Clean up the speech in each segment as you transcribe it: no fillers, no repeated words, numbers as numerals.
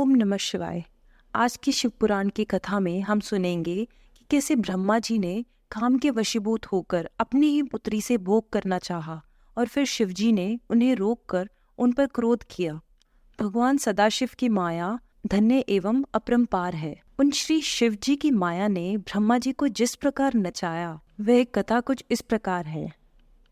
ओम नमः शिवाय। आज की शिव पुराण की कथा में हम सुनेंगे कि कैसे ब्रह्मा जी ने काम के वशीभूत होकर अपनी ही पुत्री से भोग करना चाहा और फिर शिव जी ने उन्हें रोककर उन पर क्रोध किया। भगवान सदाशिव की माया धन्य एवं अपरंपार है। उन श्री शिव जी की माया ने ब्रह्मा जी को जिस प्रकार नचाया वह कथा कुछ इस प्रकार है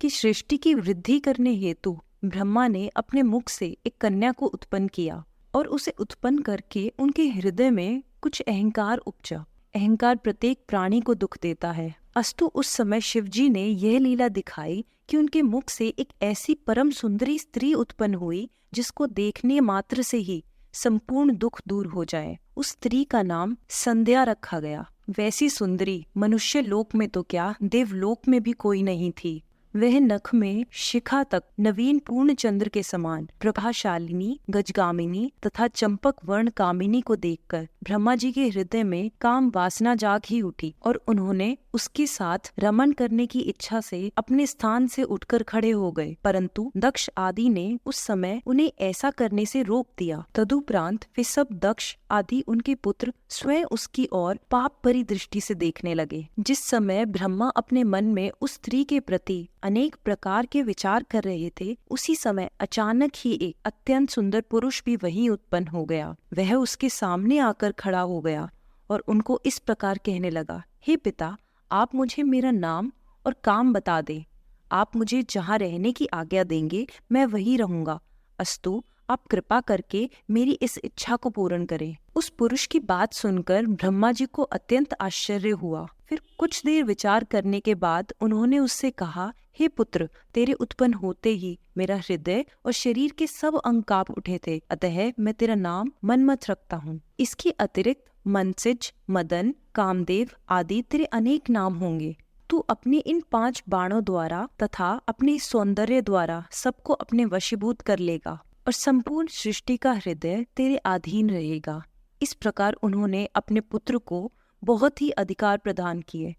कि सृष्टि की वृद्धि करने हेतु ब्रह्मा ने अपने मुख से एक कन्या को उत्पन्न किया और उसे उत्पन्न करके उनके हृदय में कुछ अहंकार उपजा। अहंकार प्रत्येक प्राणी को दुख देता है। अस्तु उस समय शिवजी ने यह लीला दिखाई कि उनके मुख से एक ऐसी परम सुंदरी स्त्री उत्पन्न हुई जिसको देखने मात्र से ही संपूर्ण दुख दूर हो जाए। उस स्त्री का नाम संध्या रखा गया। वैसी सुंदरी मनुष्य लोक में तो क्या, देवलोक में भी कोई नहीं थी। वह नख में शिखा तक नवीन पूर्ण चंद्र के समान प्रभाशालिनी, गजगामिनी तथा चंपक वर्ण कामिनी को देखकर ब्रह्मा जी के हृदय में काम वासना जाग ही उठी और उन्होंने उसके साथ रमन करने की इच्छा से अपने स्थान से उठकर खड़े हो गए, परंतु दक्ष आदि ने उस समय उन्हें ऐसा करने से रोक दिया। तदुपरांत वे सब दक्ष आदि उनके पुत्र स्वयं उसकी ओर पाप भरी दृष्टि से देखने लगे। जिस समय ब्रह्मा अपने मन में उस स्त्री के प्रति अनेक प्रकार के विचार कर रहे थे, उसी समय अचानक ही एक अत्यंत सुंदर पुरुष भी वहीं उत्पन्न हो गया। वह उसके सामने आकर खड़ा हो गया और उनको इस प्रकार कहने लगा, हे पिता, आप मुझे मेरा नाम और काम बता दें। आप मुझे जहाँ रहने की आज्ञा देंगे मैं वहीं रहूंगा। अस्तु, आप कृपा करके मेरी इस इच्छा को पूर्ण करें। उस पुरुष की बात सुनकर ब्रह्मा जी को अत्यंत आश्चर्य हुआ। फिर कुछ देर विचार करने के बाद उन्होंने उससे कहा, हे पुत्र, तेरे उत्पन्न होते ही मेरा हृदय और शरीर के सब अंग कांप उठे थे, अतः मैं तेरा नाम मनमथ रखता हूँ। इसके अतिरिक्त मनसिज, मदन, कामदेव आदि तेरे अनेक नाम होंगे। तू अपने इन 5 बाणों द्वारा तथा अपने सौंदर्य द्वारा सबको अपने वशीभूत कर लेगा और संपूर्ण सृष्टि का हृदय तेरे अधीन रहेगा। इस प्रकार उन्होंने अपने पुत्र को बहुत ही अधिकार प्रदान किए।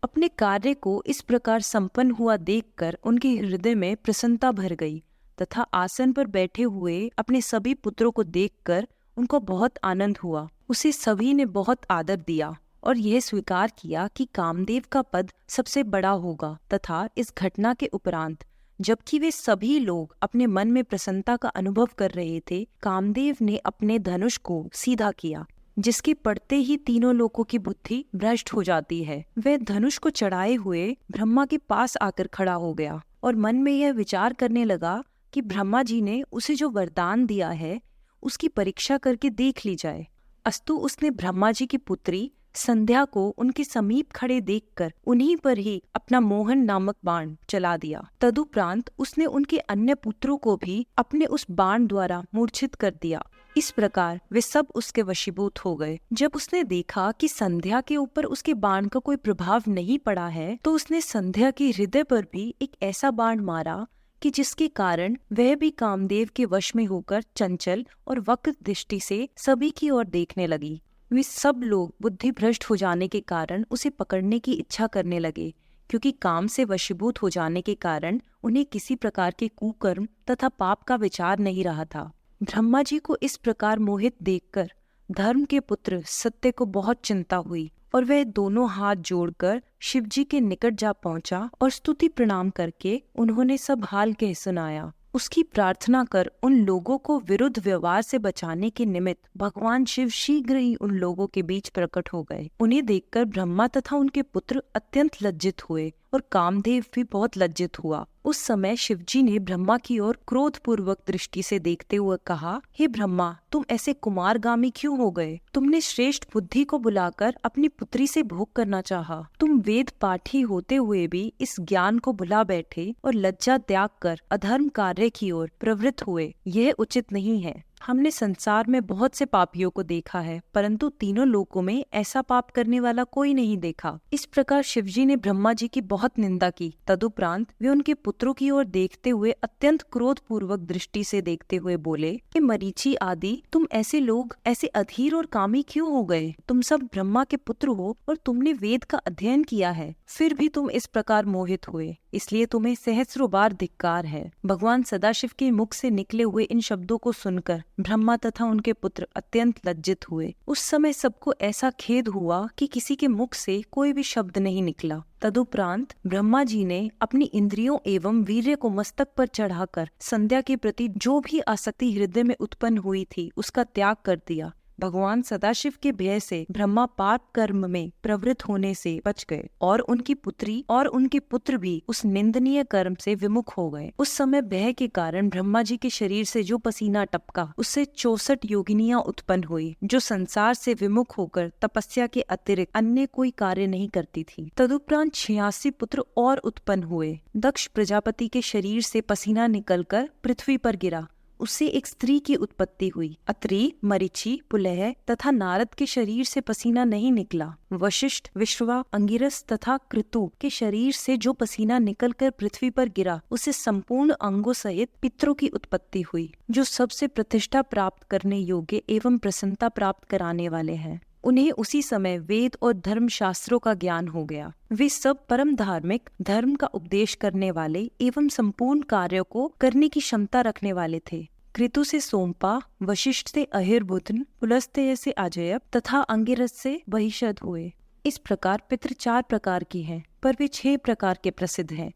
अपने कार्य को इस प्रकार संपन्न हुआ देखकर उनके हृदय में प्रसन्नता भर गई तथा आसन पर बैठे हुए अपने सभी पुत्रों को देखकर उनको बहुत आनंद हुआ। उसे सभी ने बहुत आदर दिया और यह स्वीकार किया कि कामदेव का पद सबसे बड़ा होगा तथा इस घटना के उपरांत जबकि वे सभी लोग अपने मन में प्रसन्नता का अनुभव कर रहे थे, कामदेव ने अपने धनुष को सीधा किया, जिसके पड़ते ही तीनों लोगों की बुद्धि भ्रष्ट हो जाती है। वह धनुष को चढ़ाए हुए ब्रह्मा के पास आकर खड़ा हो गया और मन में यह विचार करने लगा कि ब्रह्मा जी ने उसे जो वरदान दिया है उसकी परीक्षा करके देख ली जाए। अस्तु उसने ब्रह्मा जी की पुत्री संध्या को उनके समीप खड़े देखकर उन्हीं पर ही अपना मोहन नामक बाण चला दिया। तदुपरांत उसने उनके अन्य पुत्रों को भी अपने उस बाण द्वारा मूर्छित कर दिया। इस प्रकार वे सब उसके वशीभूत हो गए। जब उसने देखा कि संध्या के ऊपर उसके बाण का कोई प्रभाव नहीं पड़ा है, तो उसने संध्या के हृदय पर भी एक ऐसा बाण मारा कि जिसके कारण वह भी कामदेव के वश में होकर चंचल और वक्र दृष्टि से सभी की ओर देखने लगी। वे सब लोग बुद्धि भ्रष्ट हो जाने के कारण उसे पकड़ने की इच्छा करने लगे, क्योंकि काम से वशीभूत हो जाने के कारण उन्हें किसी प्रकार के कुकर्म तथा पाप का विचार नहीं रहा था। ब्रह्मा जी को इस प्रकार मोहित देखकर धर्म के पुत्र सत्य को बहुत चिंता हुई और वह दोनों हाथ जोड़कर शिव जी के निकट जा पहुंचा और स्तुति प्रणाम करके उन्होंने सब हाल कह सुनाया। उसकी प्रार्थना कर उन लोगों को विरुद्ध व्यवहार से बचाने के निमित्त भगवान शिव शीघ्र ही उन लोगों के बीच प्रकट हो गए। उन्हें देखकर ब्रह्मा तथा उनके पुत्र अत्यंत लज्जित हुए और कामदेव भी बहुत लज्जित हुआ। उस समय शिवजी ने ब्रह्मा की ओर क्रोध पूर्वक दृष्टि से देखते हुए कहा, हे ब्रह्मा, तुम ऐसे कुमारगामी क्यों हो गए? तुमने श्रेष्ठ बुद्धि को बुलाकर अपनी पुत्री से भोग करना चाहा। तुम वेद पाठी होते हुए भी इस ज्ञान को भुला बैठे और लज्जा त्याग कर अधर्म कार्य की ओर प्रवृत्त हुए। यह उचित नहीं है। हमने संसार में बहुत से पापियों को देखा है, परंतु तीनों लोकों में ऐसा पाप करने वाला कोई नहीं देखा। इस प्रकार शिवजी ने ब्रह्मा जी की बहुत निंदा की। तदुपरांत वे उनके पुत्रों की ओर देखते हुए अत्यंत क्रोध पूर्वक दृष्टि से देखते हुए बोले, कि मरीचि आदि, तुम ऐसे लोग ऐसे अधीर और कामी क्यों हो गए? तुम सब ब्रह्मा के पुत्र हो और तुमने वेद का अध्ययन किया है, फिर भी तुम इस प्रकार मोहित हुए, इसलिए तुम्हें सहस्रों बार धिक्कार है। भगवान सदाशिव के मुख से निकले हुए इन शब्दों को सुनकर ब्रह्मा तथा उनके पुत्र अत्यंत लज्जित हुए। उस समय सबको ऐसा खेद हुआ कि किसी के मुख से कोई भी शब्द नहीं निकला। तदुपरांत ब्रह्मा जी ने अपनी इंद्रियों एवं वीर्य को मस्तक पर चढ़ाकर संध्या के प्रति जो भी आसक्ति हृदय में उत्पन्न हुई थी उसका त्याग कर दिया। भगवान सदाशिव के भय से ब्रह्मा पाप कर्म में प्रवृत्त होने से बच गए और उनकी पुत्री और उनके पुत्र भी उस निंदनीय कर्म से विमुख हो गए। उस समय भय के कारण ब्रह्मा जी के शरीर से जो पसीना टपका उससे 64 योगिनियां उत्पन्न हुई, जो संसार से विमुख होकर तपस्या के अतिरिक्त अन्य कोई कार्य नहीं करती थी। तदुपरांत 86 पुत्र और उत्पन्न हुए। दक्ष प्रजापति के शरीर से पसीना निकलकर पृथ्वी पर गिरा, उससे एक स्त्री की उत्पत्ति हुई। अत्रि, मरीचि, पुलह तथा नारद के शरीर से पसीना नहीं निकला। वशिष्ठ, विश्रवा, अंगिरस तथा कृतु के शरीर से जो पसीना निकलकर पृथ्वी पर गिरा उससे संपूर्ण अंगों सहित पितरों की उत्पत्ति हुई, जो सबसे प्रतिष्ठा प्राप्त करने योग्य एवं प्रसन्नता प्राप्त कराने वाले हैं। उन्हें उसी समय वेद और धर्म शास्त्रों का ज्ञान हो गया। वे सब परम धार्मिक, धर्म का उपदेश करने वाले एवं संपूर्ण कार्यों को करने की क्षमता रखने वाले थे। कृतु से सोमपा, वशिष्ठ से अहिर्बुधन, पुलस्त्य से अजयब तथा अंगिरस से बहिषद हुए। इस प्रकार पितृ 4 प्रकार की हैं, पर वे 6 प्रकार के प्रसिद्ध हैं।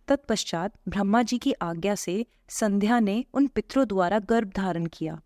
तत्पश्चात ब्रह्मा जी की आज्ञा से संध्या ने उन पितरों द्वारा गर्भ धारण किया।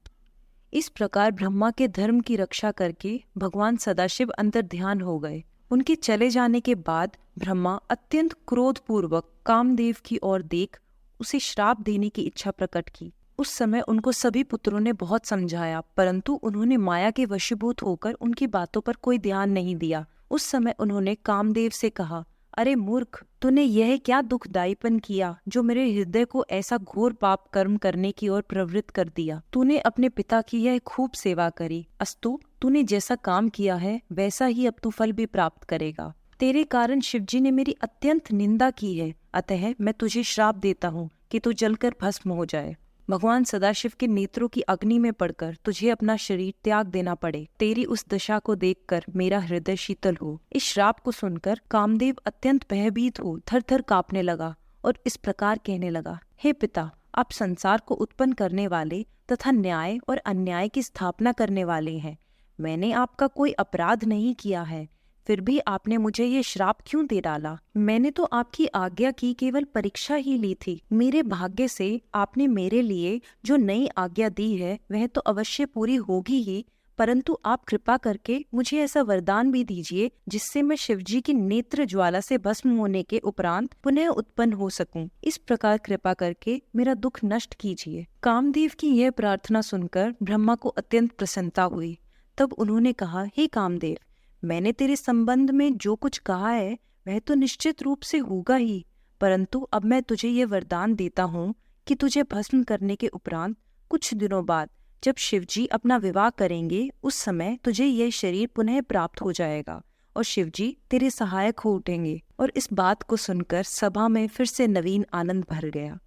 इस प्रकार ब्रह्मा के धर्म की रक्षा करके भगवान सदाशिव अंतर ध्यान हो गए। उनके चले जाने के बाद ब्रह्मा अत्यंत क्रोधपूर्वक कामदेव की ओर देख उसे श्राप देने की इच्छा प्रकट की। उस समय उनको सभी पुत्रों ने बहुत समझाया, परंतु उन्होंने माया के वशीभूत होकर उनकी बातों पर कोई ध्यान नहीं दिया। उस समय उन्होंने कामदेव से कहा, अरे मूर्ख, तूने यह क्या दुखदायीपन किया जो मेरे हृदय को ऐसा घोर पाप कर्म करने की ओर प्रवृत्त कर दिया। तूने अपने पिता की यह खूब सेवा करी, अस्तु तूने जैसा काम किया है वैसा ही अब तू फल भी प्राप्त करेगा। तेरे कारण शिवजी ने मेरी अत्यंत निंदा की है, अतः मैं तुझे श्राप देता हूँ कि तू जलकर भस्म हो जाए। भगवान सदाशिव के नेत्रों की अग्नि में पड़कर तुझे अपना शरीर त्याग देना पड़े। तेरी उस दशा को देखकर मेरा हृदय शीतल हो। इस श्राप को सुनकर कामदेव अत्यंत भयभीत हो थर थर कांपने लगा और इस प्रकार कहने लगा, हे पिता, आप संसार को उत्पन्न करने वाले तथा न्याय और अन्याय की स्थापना करने वाले हैं। मैंने आपका कोई अपराध नहीं किया है, फिर भी आपने मुझे ये श्राप क्यों दे डाला? मैंने तो आपकी आज्ञा की केवल परीक्षा ही ली थी। मेरे भाग्य से आपने मेरे लिए जो नई आज्ञा दी है वह तो अवश्य पूरी होगी ही, परंतु आप कृपा करके मुझे ऐसा वरदान भी दीजिए जिससे मैं शिवजी की नेत्र ज्वाला से भस्म होने के उपरांत पुनः उत्पन्न हो सकूं। इस प्रकार कृपा करके मेरा दुख नष्ट कीजिए। कामदेव की यह प्रार्थना सुनकर ब्रह्मा को अत्यंत प्रसन्नता हुई। तब उन्होंने कहा, हे कामदेव, मैंने तेरे संबंध में जो कुछ कहा है वह तो निश्चित रूप से होगा ही, परंतु अब मैं तुझे ये वरदान देता हूँ कि तुझे भस्म करने के उपरांत कुछ दिनों बाद जब शिवजी अपना विवाह करेंगे उस समय तुझे यह शरीर पुनः प्राप्त हो जाएगा और शिवजी तेरे सहायक हो उठेंगे। और इस बात को सुनकर सभा में फिर से नवीन आनंद भर गया।